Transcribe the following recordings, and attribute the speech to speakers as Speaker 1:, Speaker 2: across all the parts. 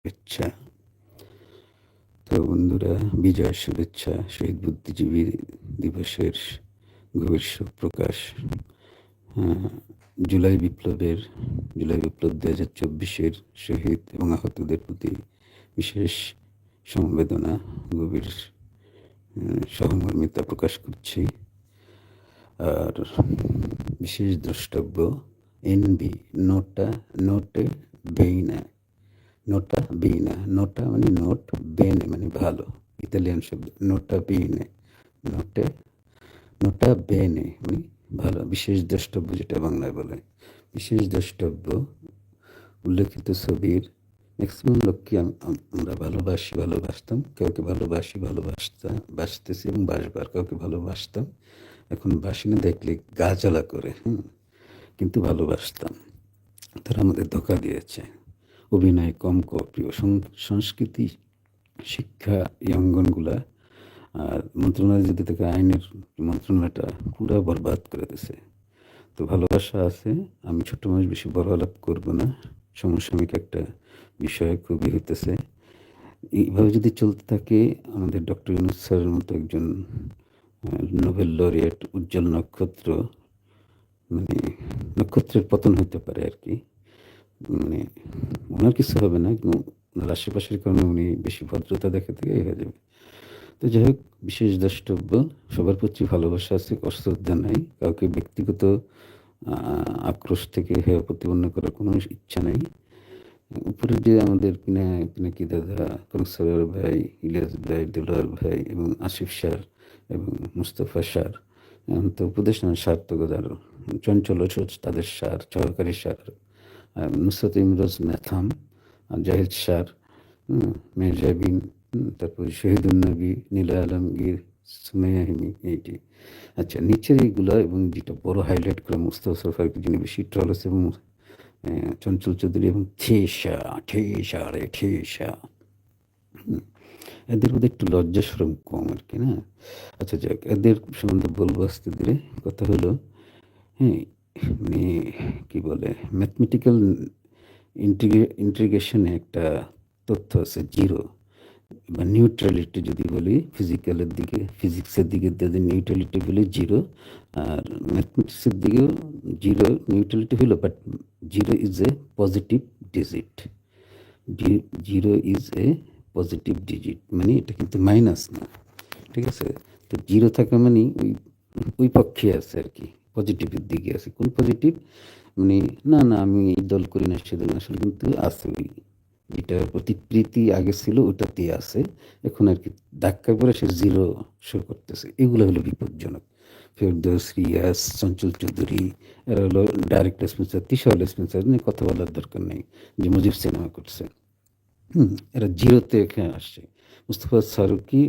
Speaker 1: শুভেচ্ছা। তো বন্ধুরা, বিজয় শুভেচ্ছা। শহীদ বুদ্ধিজীবী দিবসের গভীর শোক প্রকাশ। জুলাই বিপ্লব 2024-এর শহীদ এবং আহতদের প্রতি বিশেষ সমবেদনা, গভীর সহমর্মিতা প্রকাশ করছি। আর বিশেষ দ্রষ্টব্য এনবি, নোটে বেইনা। নোটা মানে নোট, বেনে মানে ভালো, ইতালিয়ান শব্দ। নোটা বেনে মানে ভালো। বিশেষ দ্রষ্টব্য যেটা বাংলায় বলে। বিশেষ দ্রষ্টব্য উল্লেখিত ছবির ম্যাক্সিমাম লোককে আমরা ভালোবাসতাম। কাউকে বাসতেছি এবং বাসবার। কাউকে ভালোবাসতাম, এখন বাসি না, দেখলে গা জ্বালা করে। কিন্তু ভালোবাসতাম। তারা আমাদের ধোঁকা দিয়েছে। অভিনয় কম প্রিয়, সংস্কৃতি, শিক্ষা, এই অঙ্গনগুলা আর মন্ত্রণালয় যদি থেকে আইনের মন্ত্রণালয়টা পুরা বরবাদ করে দিছে। তো ভালোবাসা আছে। আমি ছোট্ট মানুষ, বেশি বড় আলাপ করবো না। সমসাময়িক একটা বিষয় খুবই হইতেছে। এইভাবে যদি চলতে থাকে, আমাদের ডক্টর ইউনূস স্যারের মতো একজন নোবেল লরিয়েট, উজ্জ্বল নক্ষত্র, মানে নক্ষত্রের পতন হতে পারে আর কি। মানে ওনার কিছু হবে না, কিন্তু ওনার আশেপাশের কারণে উনি বেশি ভদ্রতা দেখাতে হয়ে যাবে। তো যাই হোক, বিশেষ দ্রষ্টব্য, সবার প্রতি ভালোবাসা আছে, অশ্রদ্ধা নাই। কাউকে ব্যক্তিগত আক্রোশ থেকে হেয় প্রতিপন্ন করার কোনো ইচ্ছা নাই। উপরে যে আমাদের পিনাকি দাদা, কনসার ভাই, ইলিয়াস ভাই, দেলোয়ার ভাই এবং আসিফ স্যার এবং মুস্তফা স্যার, তো উপদেষ্টা সার্থকতার চঞ্চল তাদের স্যার, সহকারী স্যার, নুসরত ইমরোজ ম্যাথাম, জাহিদ স্যার, মেহজাবিন, তারপরে শহীদুল নবী, নীলা আলমগীর, সুমাইয়া হিমি, এইটি। আচ্ছা, নিচের এইগুলো এবং যেটা বড় হাইলাইট করে মুস্তফা সরফার, যিনি বেশি ট্রল আছে, এবং চঞ্চল চৌধুরী এবং ঠেসা এদের মধ্যে একটু লজ্জা সরম কম আর কি, না? আচ্ছা যাক, এদের সম্বন্ধে বলবো আস্তে ধীরে। কথা হলো, মানে কি বলে, ম্যাথমেটিক্যাল ইন্টিগ্রেশনে একটা তথ্য আছে, জিরো বা নিউট্রালিটি যদি বলি, ফিজিক্সের দিকে যদি নিউট্রালিটি বলি জিরো, আর ম্যাথমেটিক্সের দিকেও জিরো নিউট্রালিটি হলো, but zero is a positive digit. Zero is a positive digit, মানে এটা কিন্তু মাইনাস না, ঠিক আছে? তো জিরো থাকা মানে ওই পক্ষে আছে আর কি, পজিটিভের দিকে আছে। কোন পজিটিভ? মানে না আমি এই দল করি না সেদিন, আসলে কিন্তু আছে, ওই যেটার প্রতি প্রীতি আগে ছিল ওটাতে আছে, এখন আর কি ধাক্কা করে সে জিরো শো করতেছে। এগুলো হলো বিপজ্জনক। ফেরদৌস, রিয়াজ, চঞ্চল চৌধুরী, এরা হলো ডাইরেক্ট স্পন্সার। তিশাল স্পন্সার নিয়ে কথা বলার দরকার নেই, যে মুজিব সিনেমা করছে। এরা জিরোতে এখানে আসছে। মুস্তফা ফারুকি,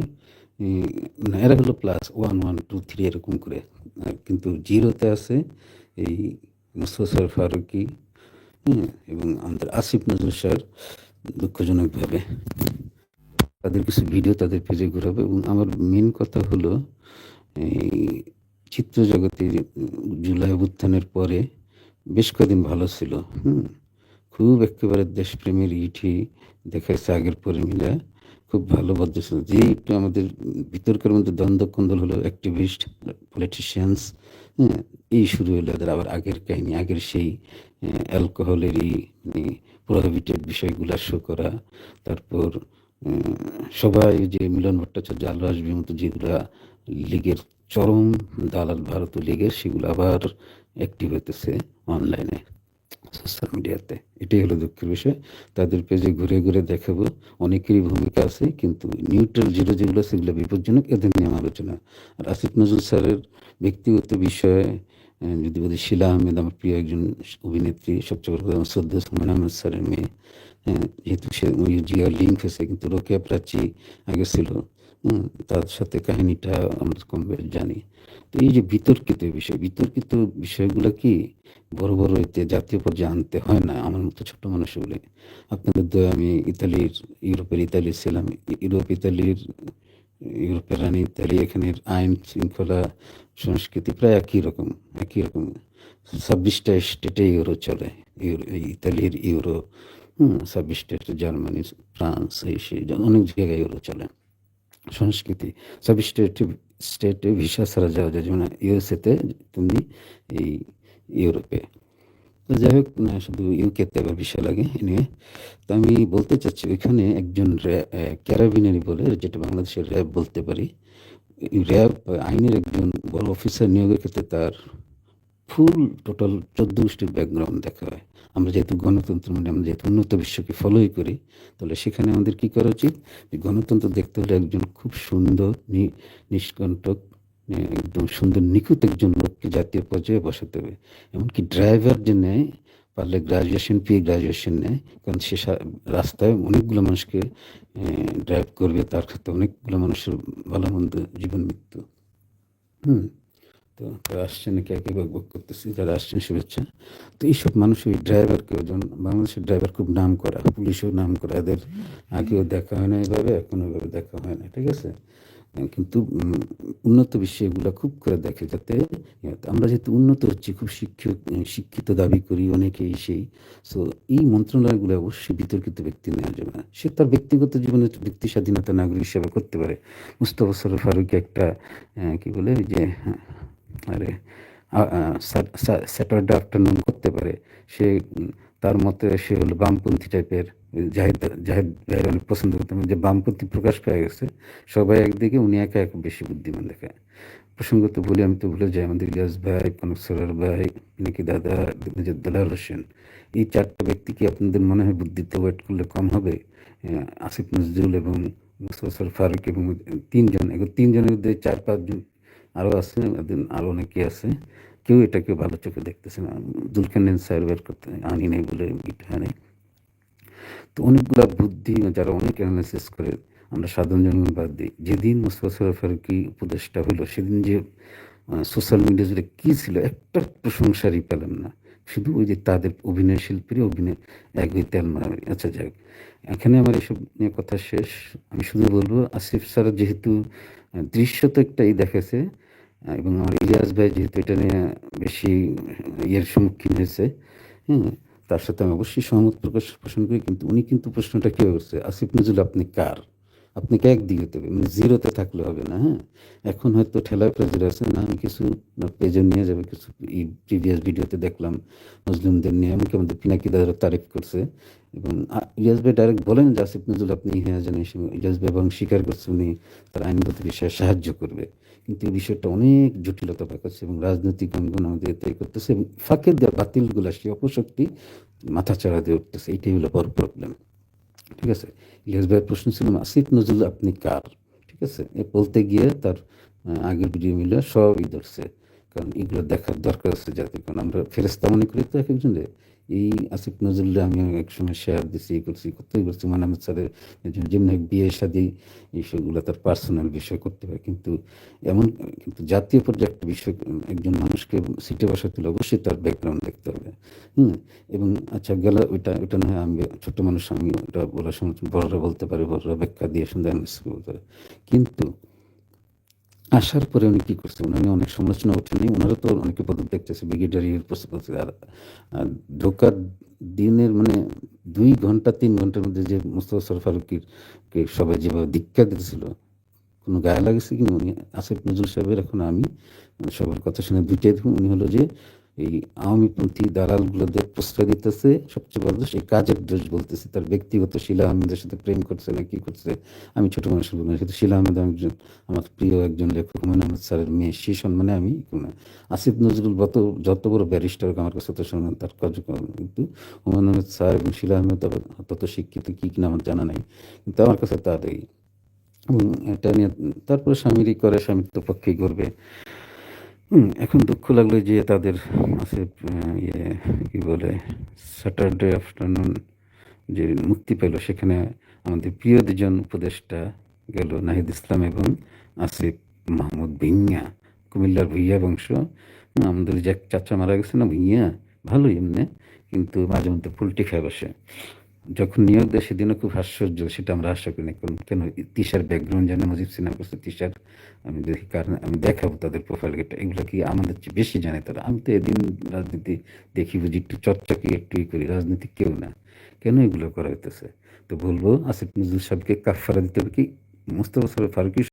Speaker 1: না, এরা হলো +1 1 2 3 এরকম করে, কিন্তু জিরোতে আছে এই মুস্তফা ফারুকি এবং আমাদের আসিফ নজরুল স্যার। দুঃখজনকভাবে তাদের কিছু ভিডিও তাদের পেজে ঘুরাবে। এবং আমার মেন কথা হলো, এই চিত্র জগতে জুলাই অভ্যুত্থানের পরে বেশ কদিন ভালো ছিল। খুব একেবারে দেশপ্রেমের ইটি দেখাইছে আগের পরে মিলে, খুব ভালো ভদ্র ছিল। যে একটু আমাদের বিতর্কের মধ্যে দ্বন্দ্ব কন্দল হলো, অ্যাক্টিভিস্ট, পলিটিশিয়ানস, এই শুরু হলো এদের আবার আগের কাহিনী, আগের সেই অ্যালকোহলেরই মানে প্রোহিবিটেড বিষয়গুলো শো করা। তারপর সবাই যে মিলন ভট্টাচার্য, আলো আসবে মতো যেগুলা লীগের চরম দালাল, ভারত লীগের, সেগুলো আবার অ্যাক্টিভ হতেছে অনলাইনে, সোশ্যাল মিডিয়াতে। এটাই হলো দুঃখের বিষয়। তাদের পেজে ঘুরে ঘুরে দেখাবো, অনেকেরই ভূমিকা আছে, কিন্তু নিউট্রাল জিরো যেগুলো সেগুলো বিপজ্জনক, এদের নিয়ে আলোচনা। আর আসিফ নজরুল স্যারের ব্যক্তিগত বিষয়ে যদি বলি, শিলা আহমেদ আমার প্রিয় একজন অভিনেত্রী, সবচেয়ে বড় কথা শ্রদ্ধা হুমায়ুন আহমেদ স্যারের মেয়ে। যেহেতু সে জিয়ার লিঙ্ক হয়েছে, কিন্তু রোকেয়া প্রাচী আগে ছিল, তার সাথে কাহিনীটা আমরা কম বেশ জানি। তো এই যে বিতর্কিত বিষয়গুলো কি বড় বড় এতে জাতীয় পর্যায়ে আনতে হয় না, আমার মতো ছোট মানুষ বলে। আপনাদের দয়া, আমি ইউরোপের ছিলাম। ইউরোপের রানী ইতালি, এখানের আইন শৃঙ্খলা সংস্কৃতি প্রায় একই রকম। 26টা স্টেটে ইউরো চলে, ইতালির ইউরো, 26 স্টেট, জার্মানি, ফ্রান্স, এই সেই অনেক জায়গায় এগুলো চলে। সংস্কৃতি 26 স্টেটে ভিসা ছাড়া যাওয়া যায়, যেমন ইউএসএতে, তেমনি এই ইউরোপে। তো যাই হোক, শুধু ইউকেতে আবার ভিসা লাগে নিয়ে। তো আমি বলতে চাচ্ছি, ওইখানে একজন ক্যারাবিনারি বলে, যেটা বাংলাদেশের র্যাব বলতে পারি, র্যাব আইনের একজন বড় অফিসার নিয়োগের ক্ষেত্রে তার ফুল টোটাল 14 গোষ্ঠীর ব্যাকগ্রাউন্ড দেখা হয়। আমরা যেহেতু গণতন্ত্র, মানে আমরা যেহেতু উন্নত বিশ্বকে ফলোই করি, তাহলে সেখানে আমাদের কী করা উচিত? যে গণতন্ত্র দেখতে হলে একজন খুব সুন্দর নিষ্কণ্টক, একদম সুন্দর নিখুঁত একজন লোককে জাতীয় পর্যায়ে বসাতে হবে। এমনকি ড্রাইভার যে নেয়, পারলে গ্রাজুয়েশন, গ্রাজুয়েশন নেয়, কারণ সে রাস্তায় অনেকগুলো মানুষকে ড্রাইভ করবে, তার ক্ষেত্রে অনেকগুলো মানুষের ভালো মন্দ জীবন মৃত্যু। তো তারা আসছেন, নাকি একে বক করতেছি, যারা আসছেন শুভেচ্ছা। তো এইসব মানুষ, ওই ড্রাইভারকে, বাংলাদেশের ড্রাইভার খুব নাম করা, পুলিশেও নাম করা, এদের আগেও দেখা হয় না এভাবে, এখন এভাবে দেখা হয় না, ঠিক আছে। কিন্তু উন্নত বিশ্বে এগুলো খুব করে দেখে, যাতে আমরা যেহেতু উন্নত হচ্ছি, খুব শিক্ষিত দাবি করি অনেকেই, সেই সো এই মন্ত্রণালয়গুলো অবশ্যই বিতর্কিত ব্যক্তি নেওয়া যাবে না। সে তার ব্যক্তিগত জীবনে ব্যক্তি স্বাধীনতা নাগরিক হিসাবে করতে পারে। মুস্তফা সরোয়ার ফারুকী একটা কি বলে, ওই যে আরে স্যাটারডে আফটারনুন করতে পারে। সে তার মতে সে হলো বামপন্থী টাইপের। জাহেদ ভাইয়ের অনেক পছন্দ করতাম, যে বামপন্থী প্রকাশ পেয়ে গেছে সবাই একদিকে, উনি একা এক বেশি বুদ্ধিমান দেখায়। প্রসঙ্গত বলি, আমি তো ভুলে যাই, আমাদের ইলিয়াস ভাই, কনক সরার ভাই, নাকি দাদা দেলার হোসেন, এই 4টা ব্যক্তিকে আপনাদের মনে হয় বুদ্ধিতে ওয়েট করলে কম হবে? আসিফ নজরুল এবং মুস্তফা সরোয়ার ফারুক এবং 3জন, এখন 3জনের মধ্যে 4-5জন আরও আছে, আরও অনেকে আছে, কেউ এটাকে ভালো চোখে দেখতেছে না। জুলকারনাইন স্যার বের করতে আনি নেই বলে এটা হয় নাই। তো অনেকগুলা বুদ্ধি, যারা অনেক অ্যানালাইসিস করে, আমরা সাধারণ জনগণ বাদ দিই। যেদিন মুস্তফা সরোয়ার ফারুকী উপদেষ্টা হলো, সেদিন যে সোশ্যাল মিডিয়া জুড়ে কী ছিল, একটা প্রশংসারই পেলাম না। শুধু ওই যে তাদের অভিনয় শিল্পীর অভিনয় এক ওই তেল মারামারি। আচ্ছা যাক, এখানে আমার এসব নিয়ে কথা শেষ। আমি শুধু বলবো, আসিফ স্যার যেহেতু দৃশ্যত একটাই দেখেছে, এবং আমার ইলিয়াস ভাই যেহেতু এটা নিয়ে বেশি ইয়ের সম্মুখীন হয়েছে, তার সাথে আমি অবশ্যই সহমত পোষণ করি। কিন্তু উনি কিন্তু প্রশ্নটা কী করছে, আসিফ নজরুল আপনি কার? আপনাকে একদিকে হতে হবে, মানে জিরোতে থাকলে হবে না। এখন হয়তো ঠেলায় প্রেজের আছে না, আমি কিছু পেজে নিয়ে যাবে, কিছু প্রিভিয়াস ভিডিওতে দেখলাম মুসলিমদের নিয়ে, এমনকি আমাদের পিনাকি দাদারা তারিফ করছে। এবং ইলিয়াস ভাই ডাইরেক্ট বলেন যে আসিফ নজরুল আপনি হ্যাঁ জানেন, ইলিয়াস ভাই এবং স্বীকার করছে উনি তার আইনগত বিষয়ে সাহায্য করবে। কিন্তু এই বিষয়টা অনেক জটিলতা পাকাচ্ছে, এবং রাজনৈতিক অঙ্গন আমাদের এতে করতেছে, এবং ফাঁকের দেওয়া বাতিলগুলা, সেই অপশক্তি মাথা চাড়া দিয়ে উঠতেছে। এইটাই হলো বড় প্রবলেম, ঠিক আছে। ইলিয়াস ভাইয়ের প্রশ্ন ছিল, আসিফ নজরুল আপনি কার? ঠিক আছে, এ বলতে গিয়ে তার আগের ভিডিও মিলে সবই ধরছে, কারণ এগুলো দেখার দরকার আছে, যাতে, কারণ আমরা ফেরেস্তা মনে করি তো এক একজনে। এই আসিফ নজরুল্লাহ আমি একসময় শেয়ার দিচ্ছি, করতেই করছি, মানে আমার স্যারের যেমনি বিয়ে শাদী এইসবগুলো তার পার্সোনাল বিষয় করতে হয়, কিন্তু কিন্তু জাতীয় পর্যায়ে একটা বিষয়, একজন মানুষকে সিটে বসাতে হলে অবশ্যই তার ব্যাকগ্রাউন্ড দেখতে হবে। এবং আচ্ছা গেল ওইটা না হয়, আমি ছোট্ট মানুষ, আমি ওটা বলার সময় বড়রা বলতে পারে, বড়রা ব্যাখ্যা দিয়ে সুন্দর বলতে পারে। কিন্তু আসার পরে উনি কী করছে, উনি অনেক সমালোচনা ওঠেনি, ওনারা তো অনেকে পদত্যাগ করছে, ব্রিগেডিয়ার পোস্ট করছে। আর ঢোকার দিনের মানে 2 ঘন্টা 3 ঘন্টার মধ্যে যে মুস্তফা সরোয়ার ফারুকীকে সবাই যেভাবে ধিক্কার দিতেছিল, কোনো গায়ে লাগেছে কি? উনি আসিফ নজরুল সাহেবের, এখন আমি সবার কথা শুনে দুইটাই দেখুন, উনি হলো যে এই আওয়ামীপন্থী দালালগুলোদের প্রশ্রয় দিতেছে, সবচেয়ে বড় দোষ এই কাজের দোষ বলতেছে, তার ব্যক্তিগত শিলা আহমেদের সাথে প্রেম করছে না কি করছে, আমি ছোটো মানুষের বলবো না। কিন্তু শিলা আহমেদ একজন আমার প্রিয় একজন লেখক, হুমায়ুন আহমেদ স্যারের মেয়ে, সেই সম্মানে আমি আসিফ নজরুল যত বড় ব্যারিস্টার আমার কাছে তত সম্মান তার কার্যক্রম, কিন্তু হুমায়ুন আহমেদ স্যার এবং শিলা আহমেদ তত শিক্ষিত কি কিনা আমার জানা নাই, কিন্তু আমার কাছে তাদেরই। এবং এটা নিয়ে তারপরে স্বামীরই করে, স্বামীর তো পক্ষেই করবে। এখন দুঃখ লাগলো যে তাদের আছে ইয়ে কী বলে, স্যাটারডে আফটারনুন যে মুক্তি পেল, সেখানে আমাদের প্রিয় 2জন উপদেষ্টা গেল, নাহিদ ইসলাম এবং আসিফ মাহমুদ ভুঁইয়া, কুমিল্লার ভুঁইয়া বংশ। আমাদের যে চাচা মারা গেছে না ভুঁইয়া, ভালোই এমনি, কিন্তু মাঝে মধ্যে পোল্ট্রি খায় বসে। যখন নিয়োগ দেয় সেদিনও খুব হাস্যর্য, সেটা আমরা হাস্য করি না। কেন তিশার ব্যাকগ্রাউন্ড জানে মুজিব সিনহা করছে, তিশার আমি দেখি কারণ আমি দেখাবো তাদের প্রোফাইল গেটটা, এগুলো কি আমাদের চেয়ে বেশি জানে তারা। আমি তো এদিন রাজনীতি দেখি বুঝি, একটু চর্চা কি একটু করি, রাজনীতি কেউ না। কেন এগুলো করা হইতেছে? তো বলবো আসিফ নজরুল সাহেবকে কাফফারা দিতে হবে কি, মোস্তফা সরোয়ার ফারুকী